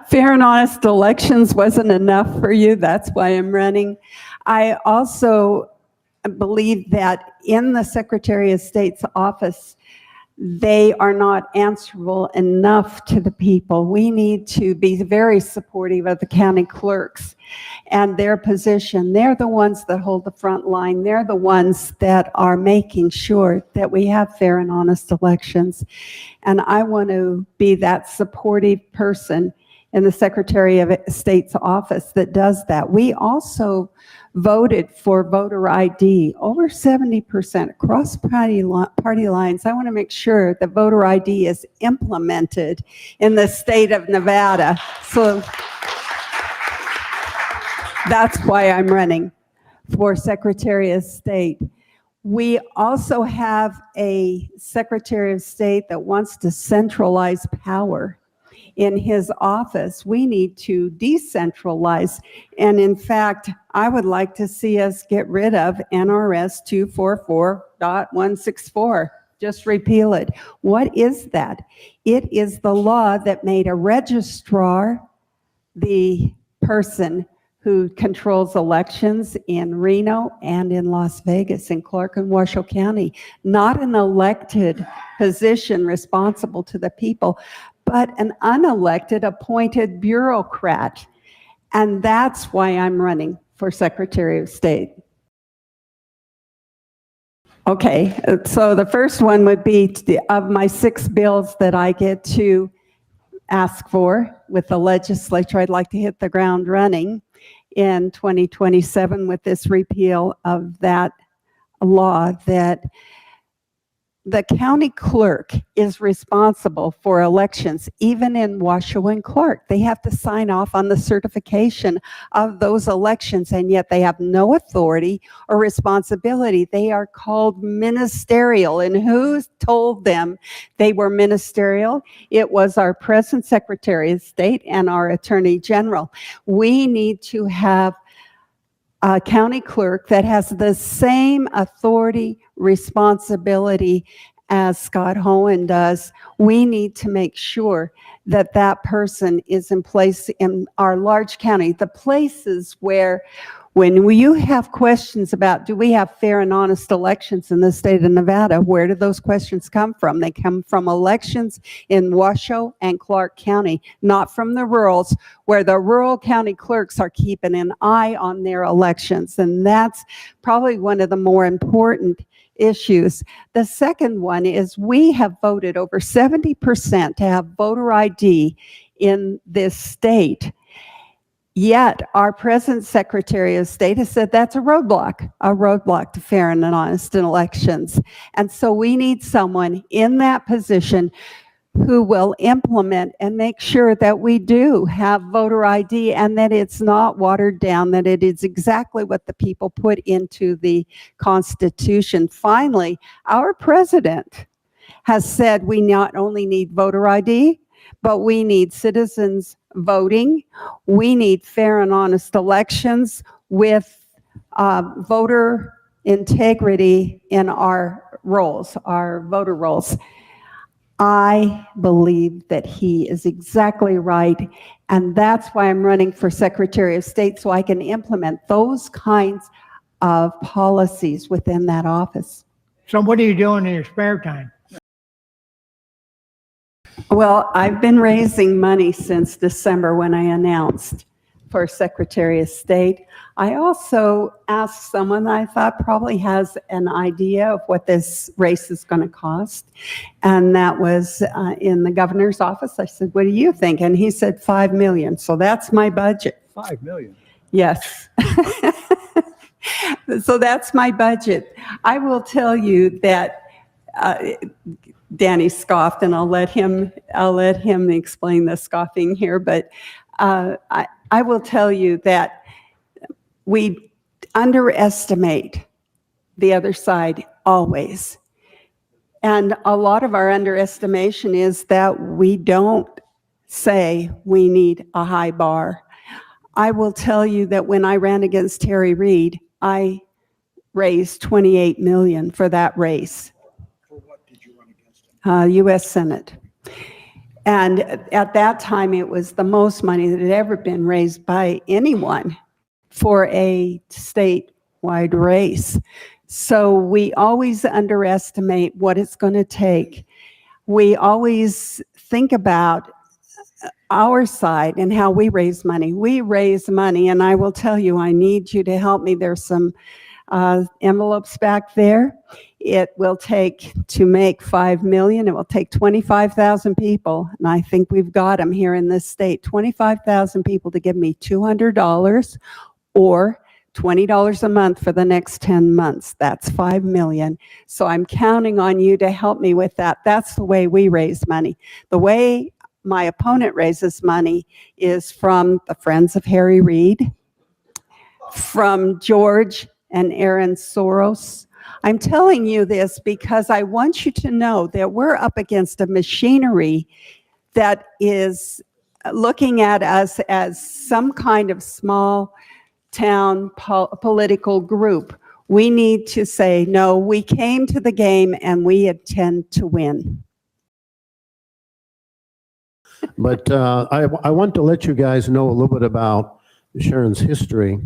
Fair and honest elections wasn't enough for you. That's why I'm running. I also believe that in the Secretary of State's office, they are not answerable enough to the people. We need to be very supportive of the county clerks and their position. They're the ones that hold the front line. They're the ones that are making sure that we have fair and honest elections. And I want to be that supportive person in the Secretary of State's office that does that. We also voted for voter ID, over 70% across party lines. I want to make sure that voter ID is implemented in the state of Nevada. So that's why I'm running for Secretary of State. We also have a Secretary of State that wants to centralize power in his office. We need to decentralize. And in fact, I would like to see us get rid of NRS 244.164. Just repeal it. What is that? It is the law that made a registrar the person who controls elections in Reno and in Las Vegas, in Clark and Washoe County. Not an elected position responsible to the people, but an unelected appointed bureaucrat. And that's why I'm running for Secretary of State. Okay, so the first one would be of my 6 bills that I get to ask for with the legislature. I'd like to hit the ground running in 2027 with this repeal of that law that the county clerk is responsible for elections, even in Washoe and Clark. They have to sign off on the certification of those elections, and yet they have no authority or responsibility. They are called ministerial. And who told them they were ministerial? It was our present Secretary of State and our Attorney General. We need to have a county clerk that has the same authority, responsibility as Scott Hohen does. We need to make sure that that person is in place in our large county, the places where when you have questions about, do we have fair and honest elections in the state of Nevada, where do those questions come from? They come from elections in Washoe and Clark County, not from the rurals, where the rural county clerks are keeping an eye on their elections. And that's probably one of the more important issues. The second one is we have voted over 70% to have voter ID in this state. Yet our present Secretary of State has said that's a roadblock to fair and honest elections. And so we need someone in that position who will implement and make sure that we do have voter ID and that it's not watered down, that it is exactly what the people put into the Constitution. Finally, our president has said we not only need voter ID, but we need citizens voting. We need fair and honest elections with voter integrity in our rolls, our voter rolls. I believe that he is exactly right, and that's why I'm running for Secretary of State, so I can implement those kinds of policies within that office. So what are you doing in your spare time? Well, I've been raising money since December when I announced for Secretary of State. I also asked someone that I thought probably has an idea of what this race is going to cost, and that was in the governor's office. I said, what do you think? And he said $5 million. So that's my budget. $5 million? Yes. So that's my budget. I will tell you that Danny scoffed, and I'll let him explain the scoffing here, but I will tell you that we underestimate the other side always. And a lot of our underestimation is that we don't say we need a high bar. I will tell you that when I ran against Terry Reid, I raised $28 million for that race. For what did you run against him? U.S. Senate. And at that time, it was the most money that had ever been raised by anyone for a statewide race. So we always underestimate what it's going to take. We always think about our side and how we raise money. We raise money, and I will tell you, I need you to help me. There's some envelopes back there. It will take, to make 5 million, it will take 25,000 people, and I think we've got them here in this state, 25,000 people to give me $200 or $20 a month for the next 10 months. That's 5 million. So I'm counting on you to help me with that. That's the way we raise money. The way my opponent raises money is from the Friends of Harry Reid, from George and Aaron Soros. I'm telling you this because I want you to know that we're up against a machinery that is looking at us as some kind of small town political group. We need to say, no, we came to the game and we intend to win. But I want to let you guys know a little bit about Sharron's history.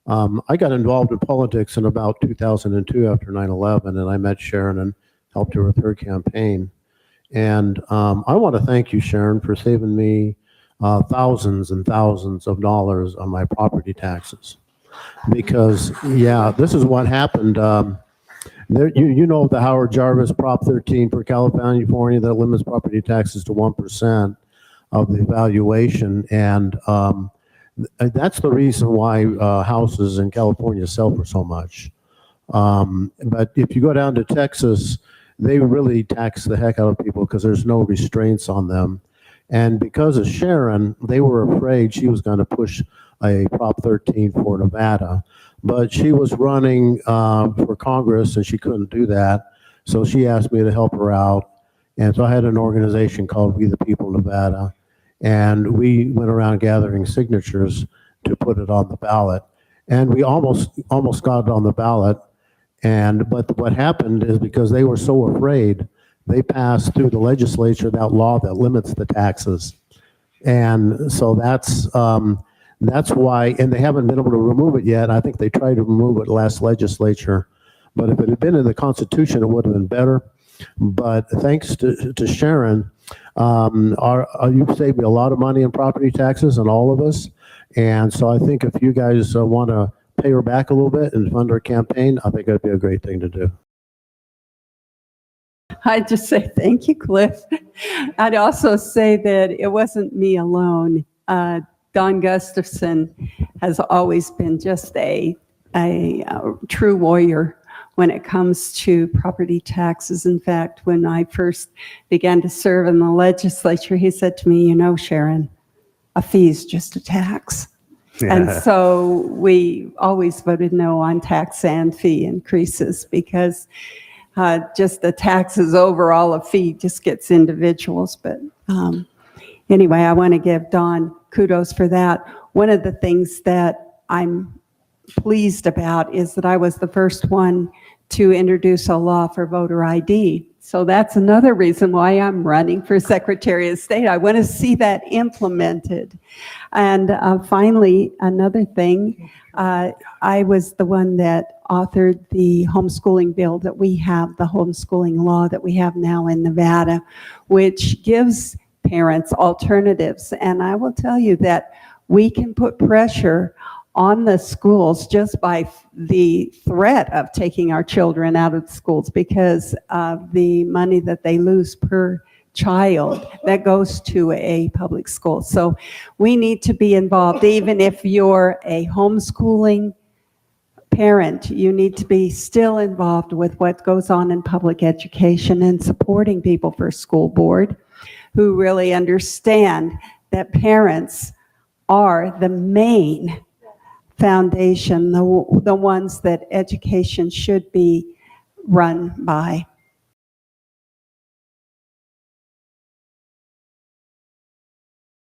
I got involved in politics in about 2002 after 9/11, and I met Sharron and helped her with her campaign. And I want to thank you, Sharron, for saving me thousands and thousands of dollars on my property taxes. Because, yeah, this is what happened. You know the Howard Jarvis Prop 13 for California that limits property taxes to 1% of the valuation. And that's the reason why houses in California sell for so much. But if you go down to Texas, they really tax the heck out of people because there's no restraints on them. And because of Sharron, they were afraid she was going to push a Prop 13 for Nevada. But she was running for Congress and she couldn't do that. So she asked me to help her out. And so I had an organization called We the People Nevada. And we went around gathering signatures to put it on the ballot. And we almost got it on the ballot. But what happened is because they were so afraid, they passed through the legislature that law that limits the taxes. And so that's why, and they haven't been able to remove it yet. I think they tried to remove it last legislature. But if it had been in the Constitution, it would have been better. But thanks to Sharron, you've saved me a lot of money in property taxes on all of us. And so I think if you guys want to pay her back a little bit and fund her campaign, I think that'd be a great thing to do. I'd just say thank you, Cliff. I'd also say that it wasn't me alone. Don Gustafson has always been just a true warrior when it comes to property taxes. In fact, when I first began to serve in the legislature, he said to me, you know, Sharron, a fee is just a tax. Yeah. And so we always voted no on tax and fee increases because just the taxes overall, a fee just gets individuals. But anyway, I want to give Don kudos for that. One of the things that I'm pleased about is that I was the first one to introduce a law for voter ID. So that's another reason why I'm running for Secretary of State. I want to see that implemented. And finally, another thing, I was the one that authored the homeschooling bill that we have, the homeschooling law that we have now in Nevada, which gives parents alternatives. And I will tell you that we can put pressure on the schools just by the threat of taking our children out of the schools because of the money that they lose per child that goes to a public school. So we need to be involved. Even if you're a homeschooling parent, you need to be still involved with what goes on in public education and supporting people for school board who really understand that parents are the main foundation, the ones that education should be run by.